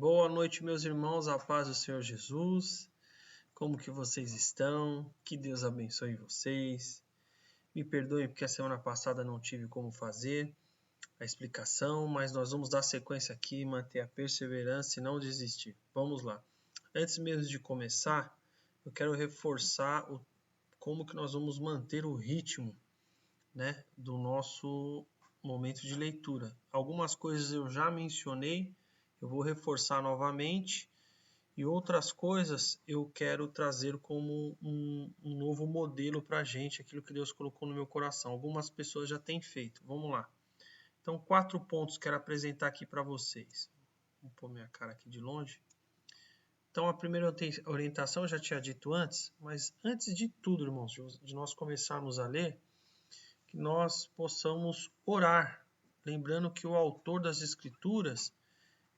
Boa noite, meus irmãos, a paz do Senhor Jesus. Como que vocês estão? Que Deus abençoe vocês. Me perdoem porque a semana passada não tive como fazer a explicação, mas nós vamos dar sequência aqui, manter a perseverança e não desistir. Vamos lá. Antes mesmo de começar, eu quero reforçar como que nós vamos manter o ritmo, né, do nosso momento de leitura. Algumas coisas eu já mencionei, eu vou reforçar novamente, e outras coisas eu quero trazer como um novo modelo para a gente, aquilo que Deus colocou no meu coração. Algumas pessoas já têm feito. Vamos lá. Então, 4 pontos que quero apresentar aqui para vocês. Vou pôr minha cara aqui de longe. Então, a primeira orientação eu já tinha dito antes, mas antes de tudo, irmãos, de nós começarmos a ler, que nós possamos orar. Lembrando que o autor das Escrituras,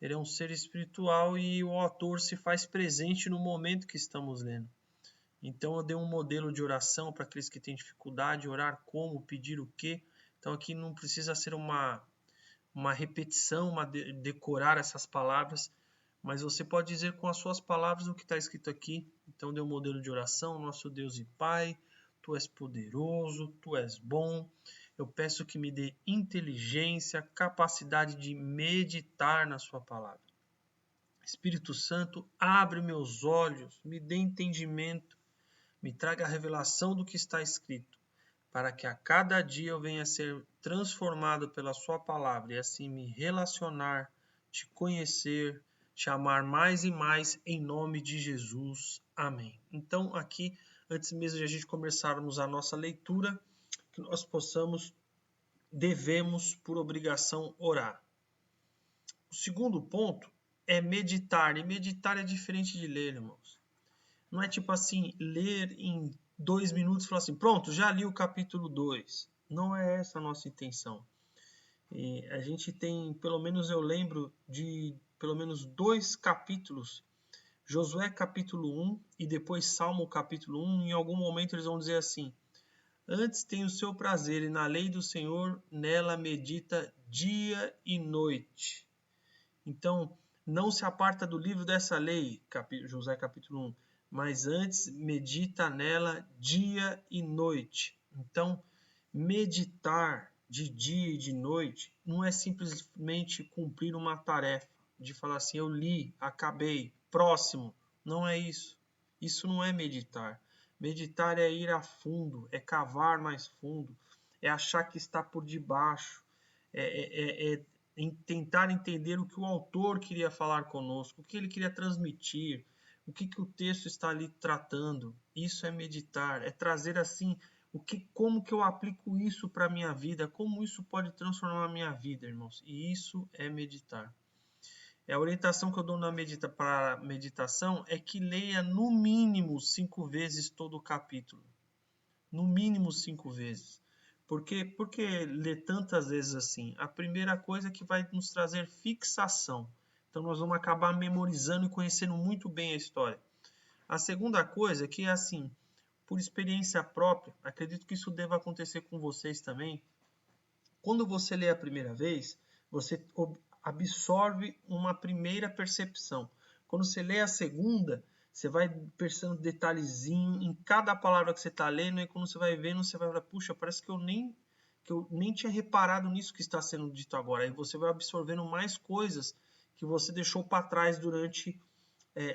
ele é um ser espiritual e o autor se faz presente no momento que estamos lendo. Então eu dei um modelo de oração para aqueles que têm dificuldade, orar como, pedir o quê. Então aqui não precisa ser uma repetição, decorar essas palavras, mas você pode dizer com as suas palavras o que está escrito aqui. Então dei um modelo de oração: nosso Deus e Pai, Tu és poderoso, Tu és bom. Eu peço que me dê inteligência, capacidade de meditar na sua palavra. Espírito Santo, abre meus olhos, me dê entendimento, me traga a revelação do que está escrito, para que a cada dia eu venha a ser transformado pela sua palavra e assim me relacionar, te conhecer, te amar mais e mais em nome de Jesus. Amém. Então aqui, antes mesmo de a gente começarmos a nossa leitura, que nós devemos, por obrigação, orar. O segundo ponto é meditar, e meditar é diferente de ler, irmãos. Não é tipo assim, ler em 2 minutos e falar assim, pronto, já li o capítulo 2. Não é essa a nossa intenção. E a gente tem, pelo menos eu lembro de pelo menos 2 capítulos, Josué capítulo 1 e depois Salmo capítulo 1, em algum momento eles vão dizer assim, antes tem o seu prazer e na lei do Senhor, nela medita dia e noite. Então, não se aparta do livro dessa lei, Josué capítulo 1, mas antes medita nela dia e noite. Então, meditar de dia e de noite não é simplesmente cumprir uma tarefa, de falar assim, eu li, acabei, próximo. Não é isso. Isso não é meditar. Meditar é ir a fundo, é cavar mais fundo, é achar que está por debaixo, em tentar entender o que o autor queria falar conosco, o que ele queria transmitir, o que o texto está ali tratando. Isso é meditar, é trazer assim, como que eu aplico isso para a minha vida, como isso pode transformar a minha vida, irmãos. E isso é meditar. A orientação que eu dou para a meditação é que leia no mínimo 5 vezes todo o capítulo. No mínimo 5 vezes. Por que ler tantas vezes assim? A primeira coisa é que vai nos trazer fixação. Então nós vamos acabar memorizando e conhecendo muito bem a história. A segunda coisa é que, assim, por experiência própria, acredito que isso deva acontecer com vocês também. Quando você lê a primeira vez, você absorve uma primeira percepção. Quando você lê a segunda, você vai percebendo detalhezinho em cada palavra que você está lendo, e quando você vai vendo, você vai falar, puxa, parece que eu nem tinha reparado nisso que está sendo dito agora. Aí você vai absorvendo mais coisas que você deixou para trás durante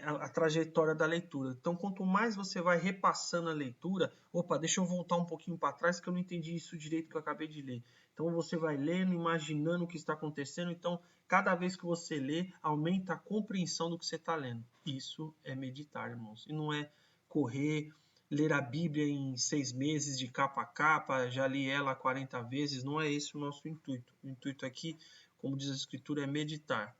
a trajetória da leitura. Então, quanto mais você vai repassando a leitura, opa, deixa eu voltar um pouquinho para trás que eu não entendi isso direito que eu acabei de ler. Então, você vai lendo, imaginando o que está acontecendo. Então, cada vez que você lê, aumenta a compreensão do que você está lendo. Isso é meditar, irmãos. E não é correr, ler a Bíblia em 6 meses, de capa a capa, já li ela 40 vezes. Não é esse o nosso intuito. O intuito aqui, como diz a Escritura, é meditar.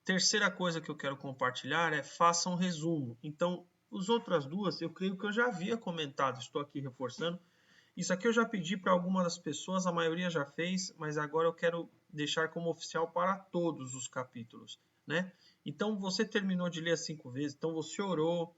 Terceira coisa que eu quero compartilhar é faça um resumo. Então, as outras duas, eu creio que eu já havia comentado, estou aqui reforçando. Isso aqui eu já pedi para algumas das pessoas, a maioria já fez, mas agora eu quero deixar como oficial para todos os capítulos, né? Então, você terminou de ler 5 vezes, então você orou,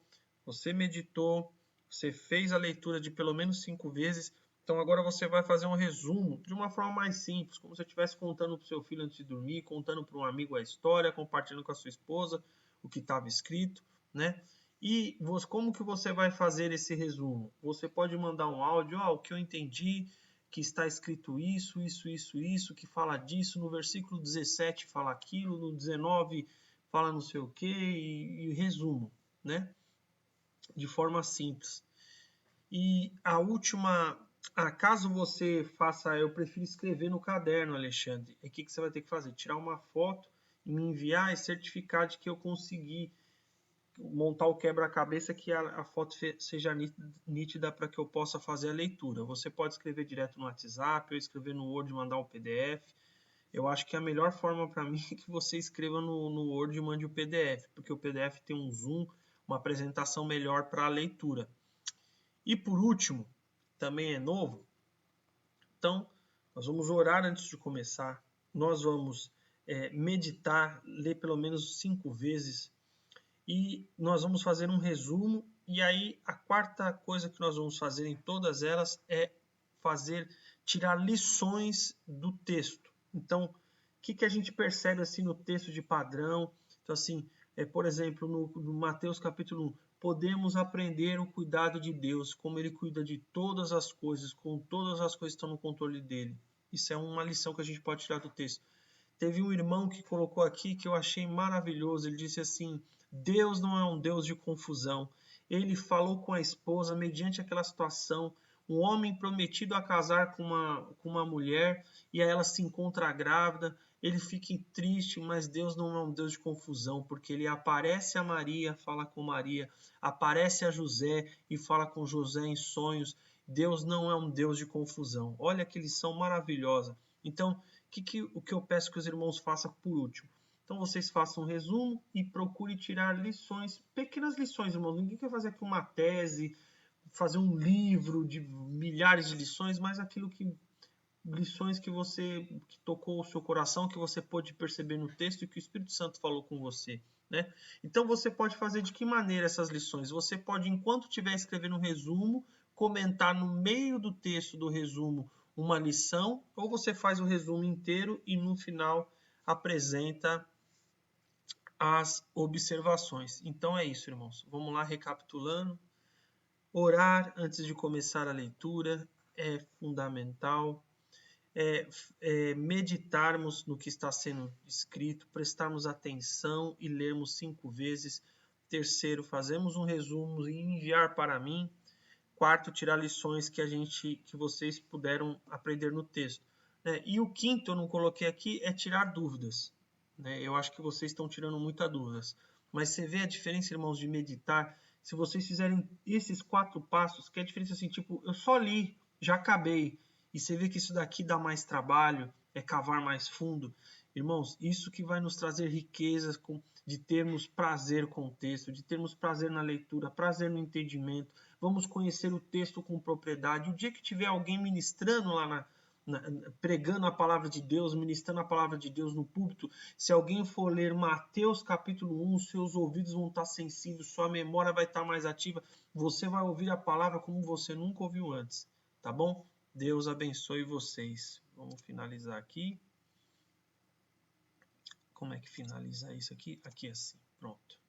você meditou, você fez a leitura de pelo menos 5 vezes. Então agora você vai fazer um resumo de uma forma mais simples, como se você estivesse contando para o seu filho antes de dormir, contando para um amigo a história, compartilhando com a sua esposa o que estava escrito, né? E como que você vai fazer esse resumo? Você pode mandar um áudio, o que eu entendi, que está escrito isso, que fala disso, no versículo 17 fala aquilo, no 19 fala não sei o que, e resumo, né? De forma simples. E a última, caso você faça, eu prefiro escrever no caderno, Alexandre. O que você vai ter que fazer? Tirar uma foto e me enviar e certificar de que eu consegui montar o quebra-cabeça, que a foto seja nítida para que eu possa fazer a leitura. Você pode escrever direto no WhatsApp ou escrever no Word e mandar o PDF. Eu acho que a melhor forma para mim é que você escreva no Word e mande o PDF, porque o PDF tem um zoom, uma apresentação melhor para a leitura. E por último, também é novo, então nós vamos orar antes de começar, nós vamos meditar, ler pelo menos 5 vezes, e nós vamos fazer um resumo, e aí a quarta coisa que nós vamos fazer em todas elas é tirar lições do texto. Então, o que a gente percebe assim no texto de padrão? Então, assim, por exemplo, no Mateus capítulo 1, podemos aprender o cuidado de Deus, como Ele cuida de todas as coisas, com todas as coisas que estão no controle dele. Isso é uma lição que a gente pode tirar do texto. Teve um irmão que colocou aqui que eu achei maravilhoso. Ele disse assim: Deus não é um Deus de confusão. Ele falou com a esposa mediante aquela situação. Um homem prometido a casar com uma mulher e aí ela se encontra grávida. Ele fica triste, mas Deus não é um Deus de confusão, porque ele aparece a Maria, fala com Maria, aparece a José e fala com José em sonhos. Deus não é um Deus de confusão. Olha que lição maravilhosa. Então, o que eu peço que os irmãos façam por último? Então vocês façam um resumo e procure tirar lições, pequenas lições, irmãos. Ninguém quer fazer aqui uma tese, fazer um livro de milhares de lições, mas lições que tocou o seu coração, que você pôde perceber no texto e que o Espírito Santo falou com você, né? Então você pode fazer de que maneira essas lições? Você pode, enquanto estiver escrevendo um resumo, comentar no meio do texto do resumo uma lição, ou você faz o resumo inteiro e no final apresenta as observações. Então é isso, irmãos. Vamos lá, recapitulando. Orar antes de começar a leitura é fundamental. Meditarmos no que está sendo escrito, prestarmos atenção e lermos 5 vezes. Terceiro, fazemos um resumo e enviar para mim. Quarto, tirar lições que vocês puderam aprender no texto. E o quinto, eu não coloquei aqui, é tirar dúvidas. Eu acho que vocês estão tirando muitas dúvidas. Mas você vê a diferença, irmãos, de meditar. Se vocês fizerem esses 4 passos, que é a diferença assim, tipo, eu só li, já acabei. E você vê que isso daqui dá mais trabalho, é cavar mais fundo. Irmãos, isso que vai nos trazer riquezas de termos prazer com o texto, de termos prazer na leitura, prazer no entendimento. Vamos conhecer o texto com propriedade. O dia que tiver alguém ministrando lá pregando a palavra de Deus, ministrando a palavra de Deus no púlpito, se alguém for ler Mateus capítulo 1, seus ouvidos vão estar sensíveis, sua memória vai estar mais ativa, você vai ouvir a palavra como você nunca ouviu antes, tá bom? Deus abençoe vocês. Vamos finalizar aqui. Como é que finaliza isso aqui? Aqui assim, pronto.